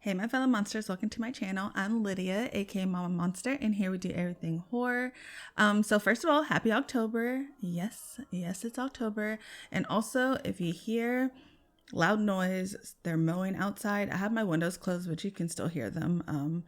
Hey my fellow monsters, welcome to my channel. I'm Lydia, aka Mama Monster, and here we do everything horror. So first of all, happy October. Yes, it's October. And also, if you hear loud noise, they're mowing outside. I have my windows closed, but you can still hear them.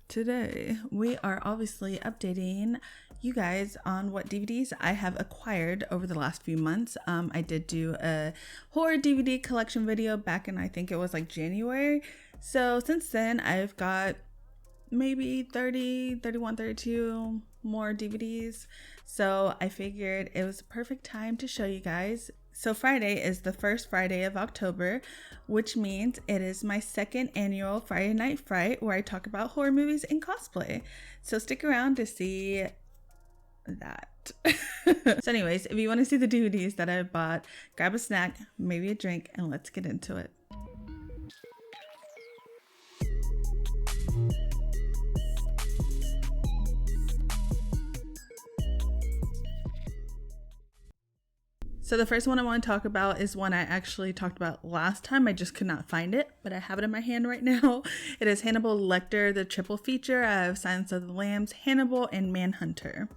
Today we are obviously updating you guys on what DVDs I have acquired over the last few months. I did do a horror DVD collection video back in, I think it was like January. So since then I've got maybe 30, 31, 32 more DVDs. So I figured it was a perfect time to show you guys. So Friday is the first Friday of October, which means it is my second annual Friday Night Fright where I talk about horror movies and cosplay. So stick around to see that. So anyways, if you want to see the DVDs that I bought, grab a snack, maybe a drink, and let's get into it. So the first one I want to talk about is one I actually talked about last time. I just could not find it, but I have it in my hand right now. It is Hannibal Lecter, the triple feature. I have Silence of the Lambs, Hannibal, and Manhunter.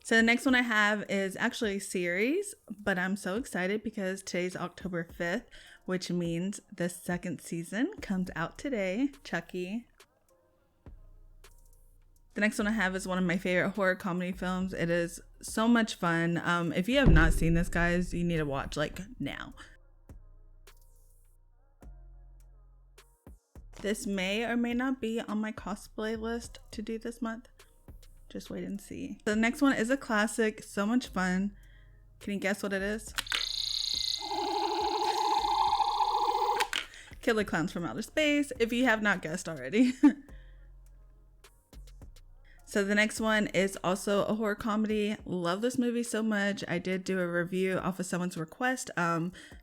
So the next one I have is actually a series, but I'm so excited because today's October 5th, which means the second season comes out today, Chucky. The next one I have is one of my favorite horror comedy films. It is so much fun. If you have not seen this, guys, you need to watch like now. This may or may not be on my cosplay list to do this month. Just wait and see. The next one is a classic, so much fun. Can you guess what it is? Killer Clowns from Outer Space, if you have not guessed already. So the next one is also a horror comedy. Love this movie so much. I did do a review off of someone's request.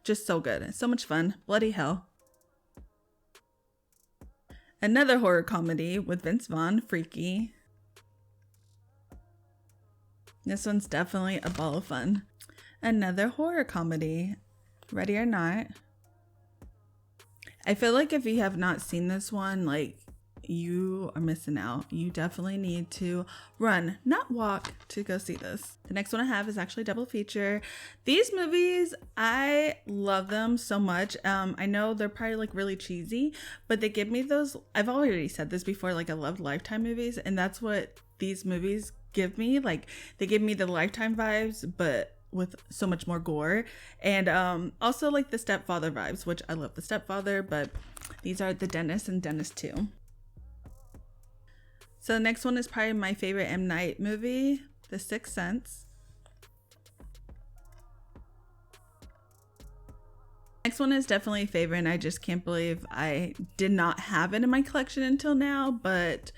Just so good. So much fun. Bloody hell. Another horror comedy with Vince Vaughn, Freaky. This one's definitely a ball of fun. Another horror comedy, Ready or Not. I feel like if you have not seen this one, like, you are missing out. You definitely need to run, not walk, to go see this. The next one I have is actually a double feature. These movies, I love them so much. I know they're probably like really cheesy, but they give me those, I've already said this before, like I love Lifetime movies, and that's what these movies give me. Like they give me the Lifetime vibes, but with so much more gore, and also like the Stepfather vibes, which I love the Stepfather, but these are The Dentist and Dentist 2. So the next one is probably my favorite M. Night movie, The Sixth Sense. Next one is definitely a favorite, and I just can't believe I did not have it in my collection until now, but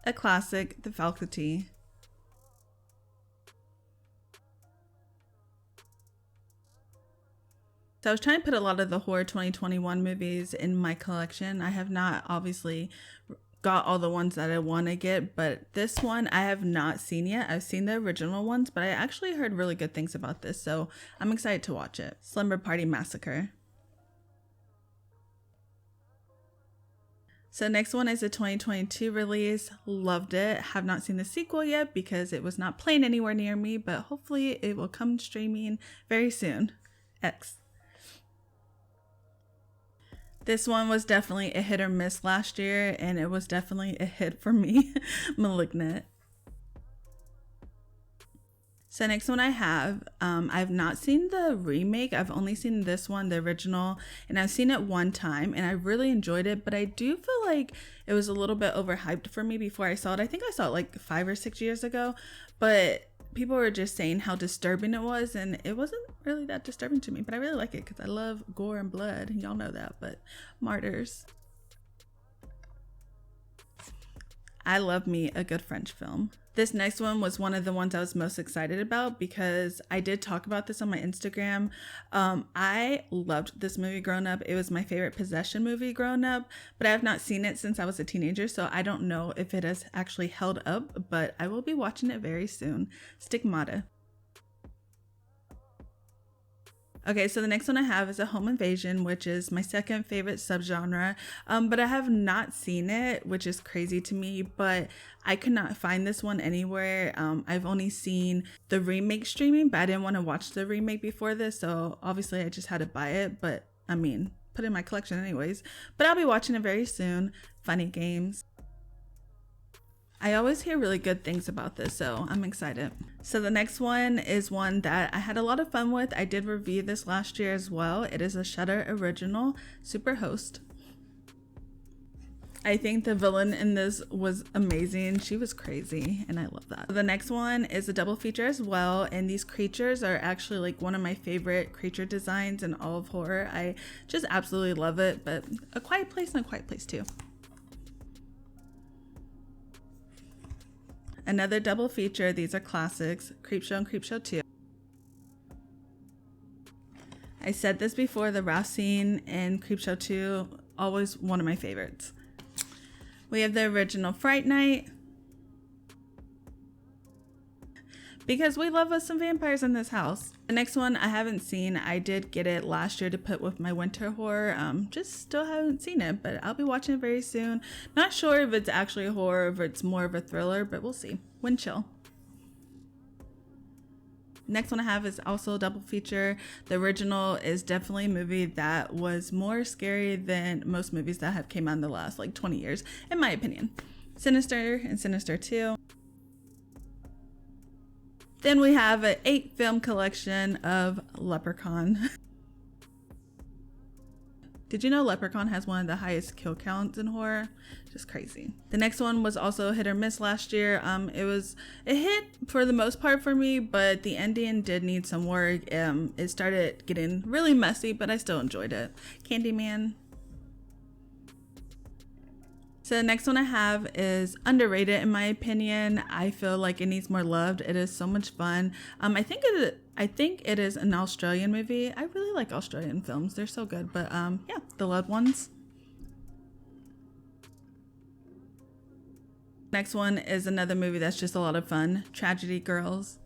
a classic, The Faculty. So I was trying to put a lot of the horror 2021 movies in my collection. I have not obviously got all the ones that I want to get, but this one I have not seen yet. I've seen the original ones, but I actually heard really good things about this, so I'm excited to watch it. Slumber Party Massacre. So next one is a 2022 release. Loved it. Have not seen the sequel yet because it was not playing anywhere near me, but hopefully it will come streaming very soon. X. This one was definitely a hit or miss last year, and it was definitely a hit for me. Malignant. So next one I have, I've not seen the remake. I've only seen this one, the original, and I've seen it one time, and I really enjoyed it, but I do feel like it was a little bit overhyped for me before I saw it. I think I saw it like 5 or 6 years ago, but people were just saying how disturbing it was, and it wasn't really that disturbing to me, but I really like it because I love gore and blood, and y'all know that. But Martyrs. I love me a good French film. This next one was one of the ones I was most excited about because I did talk about this on my Instagram. I loved this movie growing up. It was my favorite possession movie growing up, but I have not seen it since I was a teenager, so I don't know if it has actually held up, but I will be watching it very soon. Stigmata. Okay, so the next one I have is a home invasion, which is my second favorite subgenre, but I have not seen it, which is crazy to me, but I could not find this one anywhere. I've only seen the remake streaming, but I didn't want to watch the remake before this, so obviously I just had to buy it, but I mean, put it in my collection anyways. But I'll be watching it very soon. Funny games. I always hear really good things about this, so I'm excited. So the next one is one that I had a lot of fun with. I did review this last year as well. It is a Shudder original, Superhost. I think the villain in this was amazing. She was crazy, and I love that. The next one is a double feature as well, and these creatures are actually like one of my favorite creature designs in all of horror. I just absolutely love it, but A Quiet Place and A Quiet Place 2. Another double feature, these are classics, Creepshow and Creepshow 2. I said this before, the Rouse scene in Creepshow 2, always one of my favorites. We have the original Fright Night. Because we love us some vampires in this house. The next one I haven't seen. I did get it last year to put with my winter horror. Just still haven't seen it, but I'll be watching it very soon. Not sure if it's actually a horror, if it's more of a thriller, but we'll see. Wind Chill. Next one I have is also a double feature. The original is definitely a movie that was more scary than most movies that have came out in the last like 20 years, in my opinion. Sinister and Sinister 2. Then we have an 8-film collection of Leprechaun. Did you know Leprechaun has one of the highest kill counts in horror? Just crazy. The next one was also hit or miss last year. It hit for the most part for me, but the ending did need some work. It started getting really messy, but I still enjoyed it. Candyman. So the next one I have is underrated in my opinion. I feel like it needs more love. It is so much fun. I think it is an Australian movie. I really like Australian films. They're so good. But yeah, The Loved Ones. Next one is another movie that's just a lot of fun. Tragedy Girls.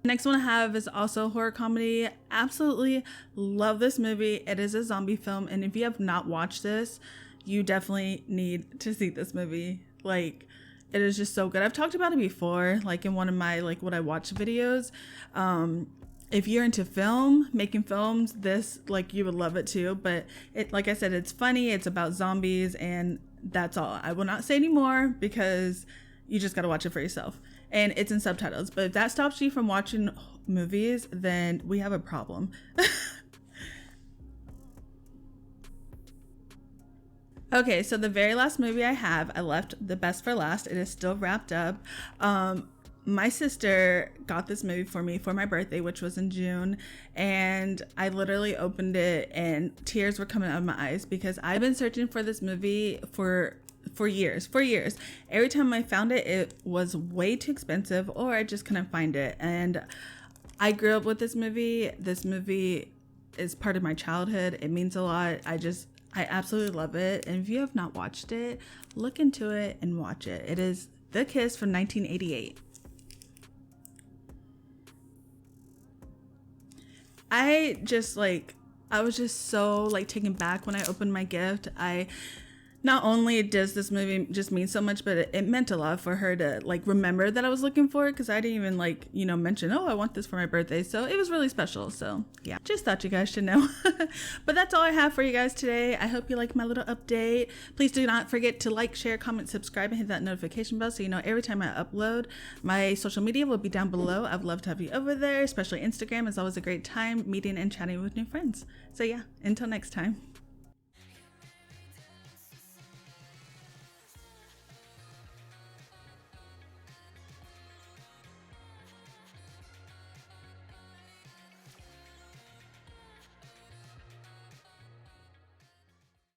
Next one I have is also a horror comedy. Absolutely love this movie. It is a zombie film, and if you have not watched this, you definitely need to see this movie. Like, it is just so good. I've talked about it before, like in one of my like what I watch videos. If you're into making films, this, like, you would love it too. But it, like I said, it's funny. It's about zombies, and that's all. I will not say anymore because you just got to watch it for yourself. And it's in subtitles. But if that stops you from watching movies, then we have a problem. Okay, so the very last movie I have, I left the best for last. It is still wrapped up. My sister got this movie for me for my birthday, which was in June. And I literally opened it and tears were coming out of my eyes because I've been searching for this movie for years. Every time I found it, it was way too expensive or I just couldn't find it. And I grew up with this movie. This movie is part of my childhood. It means a lot. I absolutely love it. And if you have not watched it, look into it and watch it. It is The Kiss from 1988. I was just so like taken back when I opened my gift. Not only does this movie just mean so much, but it meant a lot for her to like remember that I was looking for it, because I didn't even like, mention, oh, I want this for my birthday. So it was really special. So yeah, just thought you guys should know. But that's all I have for you guys today. I hope you like my little update. Please do not forget to like, share, comment, subscribe, and hit that notification bell so you know every time I upload. My social media will be down below. I'd love to have you over there, especially Instagram. It's always a great time meeting and chatting with new friends. So yeah, until next time.